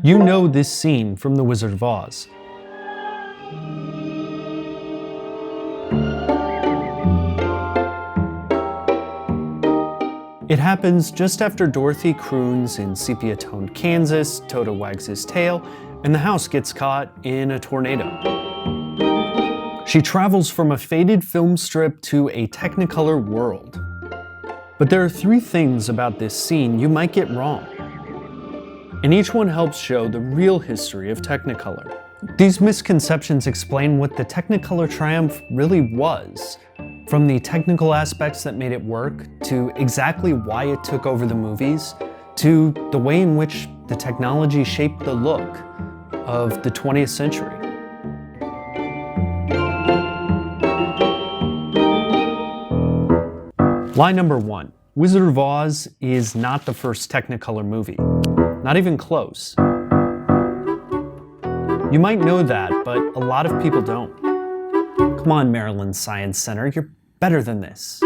You know this scene from The Wizard of Oz. It happens just after Dorothy croons in sepia-toned Kansas, Toto wags his tail, and the house gets caught in a tornado. She travels from a faded film strip to a Technicolor world. But there are 3 things about this scene you might get wrong, and each one helps show the real history of Technicolor. These misconceptions explain what the Technicolor triumph really was, from the technical aspects that made it work, to exactly why it took over the movies, to the way in which the technology shaped the look of the 20th century. Lie number 1. Wizard of Oz is not the first Technicolor movie. Not even close. You might know that, but a lot of people don't. Come on, Maryland Science Center, you're better than this.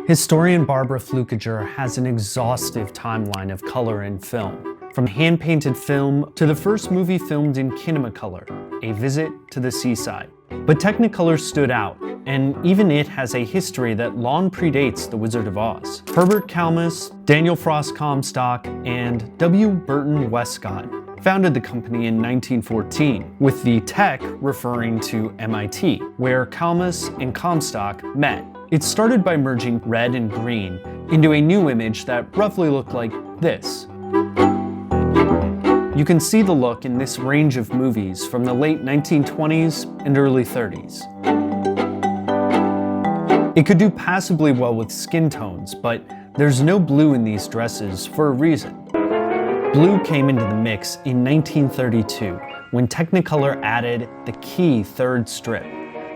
Historian Barbara Flukiger has an exhaustive timeline of color in film, from hand-painted film to the first movie filmed in Kinemacolor, A Visit to the Seaside. But Technicolor stood out, and even it has a history that long predates The Wizard of Oz. Herbert Kalmus, Daniel Frost Comstock, and W. Burton Westcott founded the company in 1914, with the tech referring to MIT, where Kalmus and Comstock met. It started by merging red and green into a new image that roughly looked like this. You can see the look in this range of movies from the late 1920s and early 30s. It could do passably well with skin tones, but there's no blue in these dresses for a reason. Blue came into the mix in 1932, when Technicolor added the key 3rd strip.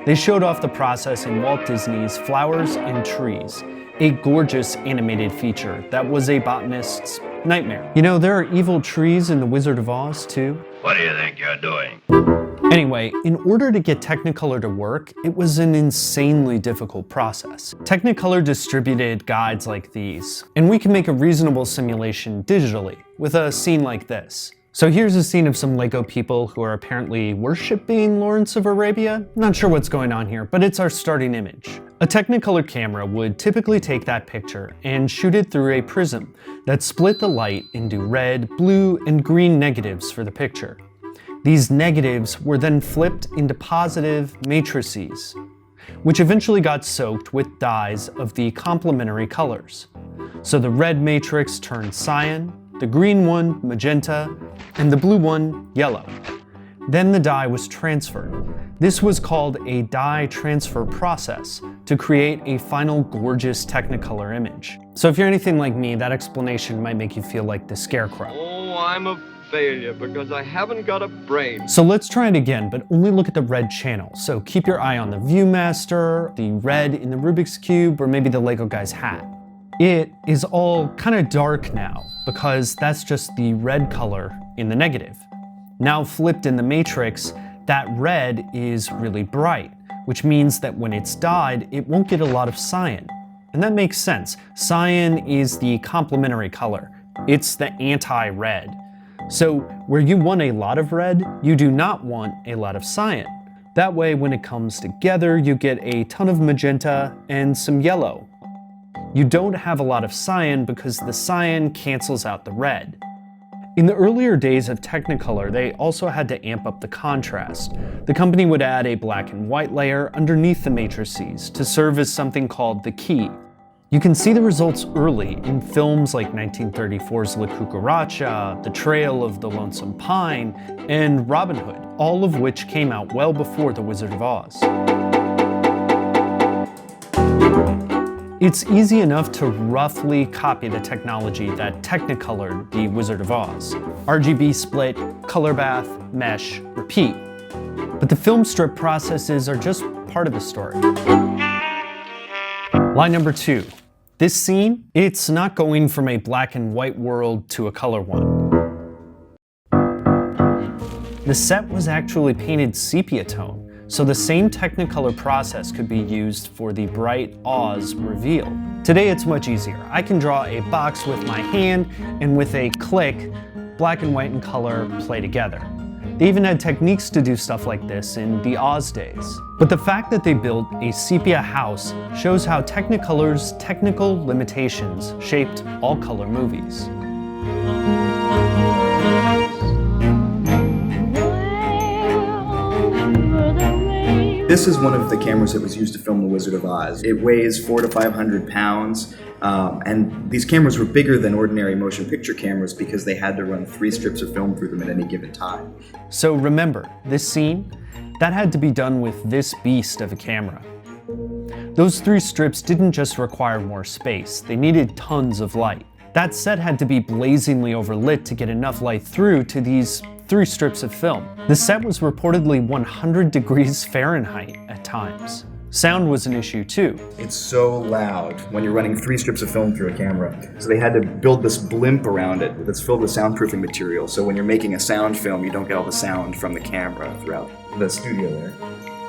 They showed off the process in Walt Disney's Flowers and Trees, a gorgeous animated feature that was a botanist's nightmare. You know, there are evil trees in The Wizard of Oz, too. What do you think you're doing? Anyway, in order to get Technicolor to work, it was an insanely difficult process. Technicolor distributed guides like these, and we can make a reasonable simulation digitally with a scene like this. So here's a scene of some Lego people who are apparently worshipping Lawrence of Arabia. Not sure what's going on here, but it's our starting image. A Technicolor camera would typically take that picture and shoot it through a prism that split the light into red, blue, and green negatives for the picture. These negatives were then flipped into positive matrices, which eventually got soaked with dyes of the complementary colors. So the red matrix turned cyan, the green one magenta, and the blue one yellow. Then the dye was transferred. This was called a dye transfer process to create a final gorgeous Technicolor image. So if you're anything like me, that explanation might make you feel like the Scarecrow. Oh, I'm a failure because I haven't got a brain. So let's try it again, but only look at the red channel. So keep your eye on the Viewmaster, the red in the Rubik's Cube, or maybe the Lego guy's hat. It is all kind of dark now because that's just the red color in the negative. Now flipped in the matrix, that red is really bright, which means that when it's dyed, it won't get a lot of cyan. And that makes sense. Cyan is the complementary color. It's the anti-red. So where you want a lot of red, you do not want a lot of cyan. That way, when it comes together, you get a ton of magenta and some yellow. You don't have a lot of cyan because the cyan cancels out the red. In the earlier days of Technicolor, they also had to amp up the contrast. The company would add a black and white layer underneath the matrices to serve as something called the key. You can see the results early in films like 1934's La Cucaracha, The Trail of the Lonesome Pine, and Robin Hood, all of which came out well before The Wizard of Oz. It's easy enough to roughly copy the technology that Technicolored The Wizard of Oz. RGB split, color bath, mesh, repeat. But the film strip processes are just part of the story. Line number 2. This scene, it's not going from a black and white world to a color one. The set was actually painted sepia tone, so the same Technicolor process could be used for the bright Oz reveal. Today it's much easier. I can draw a box with my hand, and with a click, black and white and color play together. They even had techniques to do stuff like this in the Oz days. But the fact that they built a sepia house shows how Technicolor's technical limitations shaped all color movies. This is one of the cameras that was used to film The Wizard of Oz. It weighs 400 to 500 pounds, and these cameras were bigger than ordinary motion picture cameras because they had to run 3 strips of film through them at any given time. So remember, this scene, that had to be done with this beast of a camera. Those 3 strips didn't just require more space, they needed tons of light. That set had to be blazingly overlit to get enough light through to these 3 strips of film. The set was reportedly 100 degrees Fahrenheit at times. Sound was an issue too. It's so loud when you're running 3 strips of film through a camera. So they had to build this blimp around it that's filled with soundproofing material. So when you're making a sound film, you don't get all the sound from the camera throughout the studio there.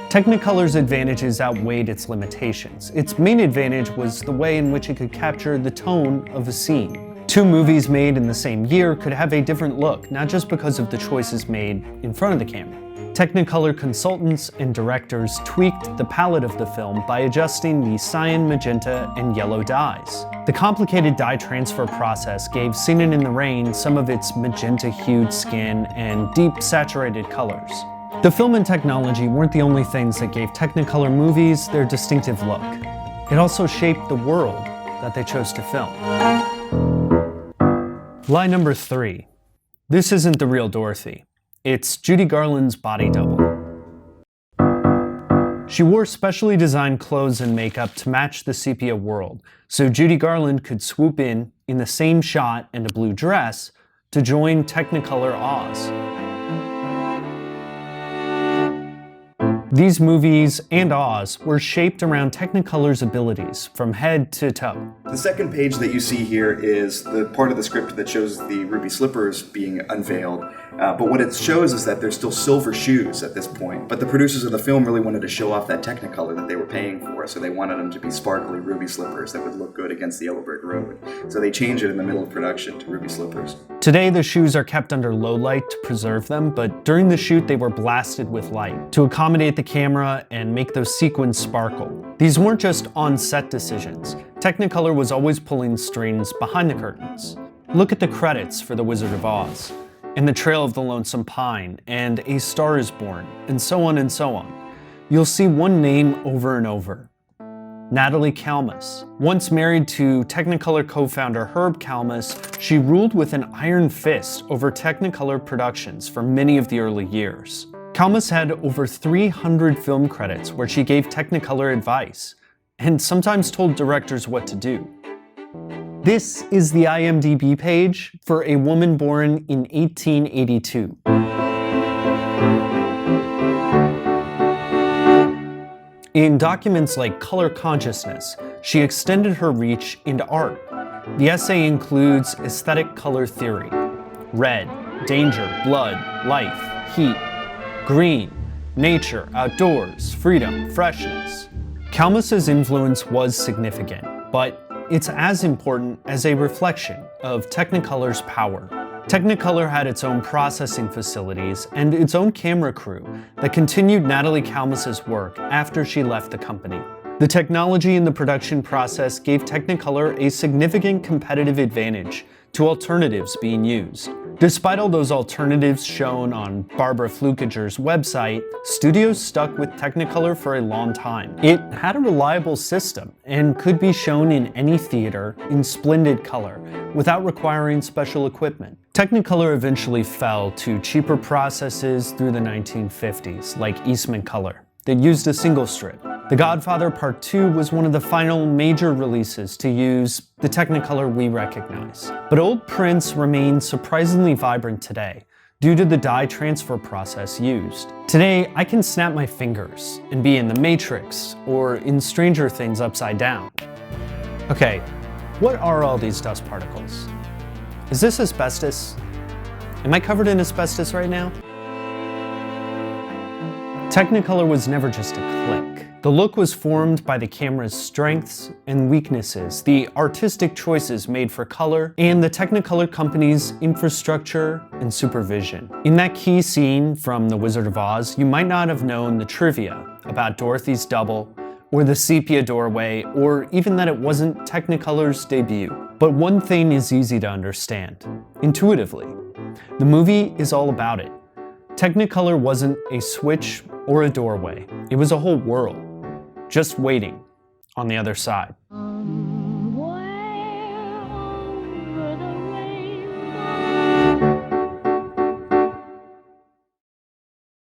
Technicolor's advantages outweighed its limitations. Its main advantage was the way in which it could capture the tone of a scene. 2 movies made in the same year could have a different look, not just because of the choices made in front of the camera. Technicolor consultants and directors tweaked the palette of the film by adjusting the cyan, magenta, and yellow dyes. The complicated dye transfer process gave Singin in the Rain some of its magenta-hued skin and deep saturated colors. The film and technology weren't the only things that gave Technicolor movies their distinctive look. It also shaped the world that they chose to film. Lie number 3. This isn't the real Dorothy. It's Judy Garland's body double. She wore specially designed clothes and makeup to match the sepia world, so Judy Garland could swoop in the same shot and a blue dress to join Technicolor Oz. These movies and Oz were shaped around Technicolor's abilities from head to toe. The second page that you see here is the part of the script that shows the ruby slippers being unveiled. But what it shows is that there's still silver shoes at this point. But the producers of the film really wanted to show off that Technicolor that they were paying for, so they wanted them to be sparkly ruby slippers that would look good against the yellow brick road. So they changed it in the middle of production to ruby slippers. Today, the shoes are kept under low light to preserve them, but during the shoot, they were blasted with light to accommodate the camera and make those sequins sparkle. These weren't just on-set decisions. Technicolor was always pulling strings behind the curtains. Look at the credits for The Wizard of Oz, and The Trail of the Lonesome Pine, and A Star is Born, and so on and so on. You'll see one name over and over. Natalie Kalmus. Once married to Technicolor co-founder Herb Kalmus, she ruled with an iron fist over Technicolor productions for many of the early years. Kalmus had over 300 film credits where she gave Technicolor advice, and sometimes told directors what to do. This is the IMDb page for a woman born in 1882. In documents like Color Consciousness, she extended her reach into art. The essay includes aesthetic color theory: red, danger, blood, life, heat; green, nature, outdoors, freedom, freshness. Kalmus's influence was significant, but it's as important as a reflection of Technicolor's power. Technicolor had its own processing facilities and its own camera crew that continued Natalie Kalmus's work after she left the company. The technology in the production process gave Technicolor a significant competitive advantage to alternatives being used. Despite all those alternatives shown on Barbara Flukiger's website, studios stuck with Technicolor for a long time. It had a reliable system and could be shown in any theater in splendid color without requiring special equipment. Technicolor eventually fell to cheaper processes through the 1950s, like Eastman Color, that used a single strip. The Godfather Part 2 was one of the final major releases to use the Technicolor we recognize. But old prints remain surprisingly vibrant today due to the dye transfer process used. Today, I can snap my fingers and be in The Matrix or in Stranger Things upside down. Okay, what are all these dust particles? Is this asbestos? Am I covered in asbestos right now? Technicolor was never just a click. The look was formed by the camera's strengths and weaknesses, the artistic choices made for color, and the Technicolor company's infrastructure and supervision. In that key scene from The Wizard of Oz, you might not have known the trivia about Dorothy's double, or the sepia doorway, or even that it wasn't Technicolor's debut. But one thing is easy to understand, intuitively. The movie is all about it. Technicolor wasn't a switch or a doorway. It was a whole world, just waiting on the other side.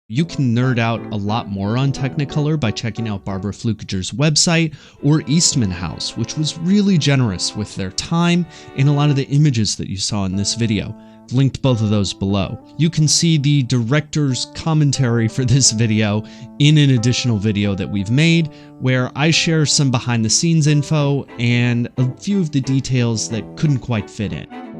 You can nerd out a lot more on Technicolor by checking out Barbara Flukager's website or Eastman House, which was really generous with their time and a lot of the images that you saw in this video. I've linked both of those below. You can see the director's commentary for this video in an additional video that we've made, where I share some behind the scenes info and a few of the details that couldn't quite fit in.